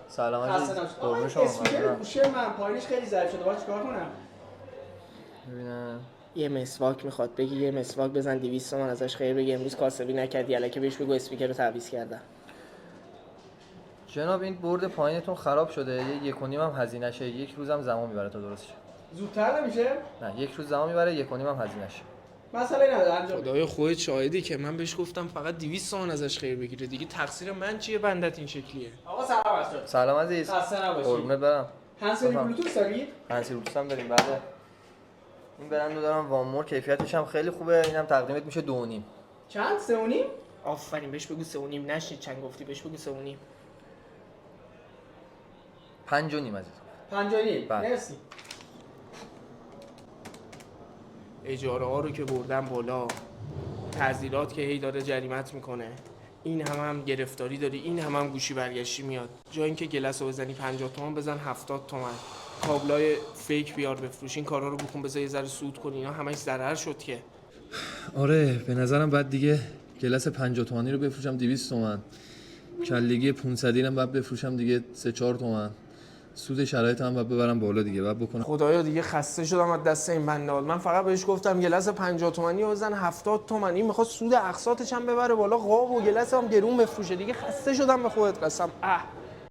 سلام عزیز. قربون شما. اسپیکر گوشه من پایینش خیلی ضعیف شده. باید چیکار کنم؟ ببینم. یه مسواک میخواد بگی یه مسواک بزن 200 تومن ازش خیر بگی امروز کاسبی نکردی الکی بهش بگو اسپیکر رو تعویض کردم. جناب این برد پایینتون خراب شده. یه 1.5 هم هزینه‌شه. یک روزم زمان میبره تا درست شه. زودتر نمیشه؟ نه، یک روز زمان میبره، 1.5 هم هزینه‌شه. مسئله نداره انجام. خدایا خودت شاهدی که من بهش گفتم فقط 200 تومن ازش خیر بگیره. دیگه تقصیر من چیه بندت این شکلیه؟ آقا سلام علیکم. سلام عزیز. خسته نباشید. قربونت برم. هندزفری بلوتوث دارید؟ هندزفری بلوتوث هم داریم. بله. این برندو دارم وامور، کیفیتش هم خیلی خوبه. اینم تقدیمت میشه 2.5. چند؟ 3.5؟ آفرین بهش بگو 3.5 نشنید چند گفتی بهش بگو 3.5. 5.5 عزیز. 5.5. بله. مرسی. اجاره ها رو که بردم بالا، تعزیرات که هی داره جریمت میکنه، این هم گرفتاری داری، این هم گوشی برگشتی میاد. جای اینکه گلس رو بزنی 50 تومن بزن 70 تومن. کابلای فیک بیار بفروش، این کارا رو بکن بذار یه ذره سود کنی. اینا همش ضرر شد که. آره به نظرم بعد دیگه گلس 50 تومانی رو بفروشم 200 تومن. کلگی 500 هم بعد بفروشم دیگه 3-4 تومن. سود شرایط هم بعد ببرم بالا دیگه. بعد بکنم. خدایا دیگه خسته شدم از دست این بندال. من فقط بهش گفتم گلس 50 تومانی رو بزن 70 تومن. این میخواد سود اقساطش هم ببره بالا، قاب و گلس هم گرون بفروشه. دیگه خسته شدم به خودت قسم.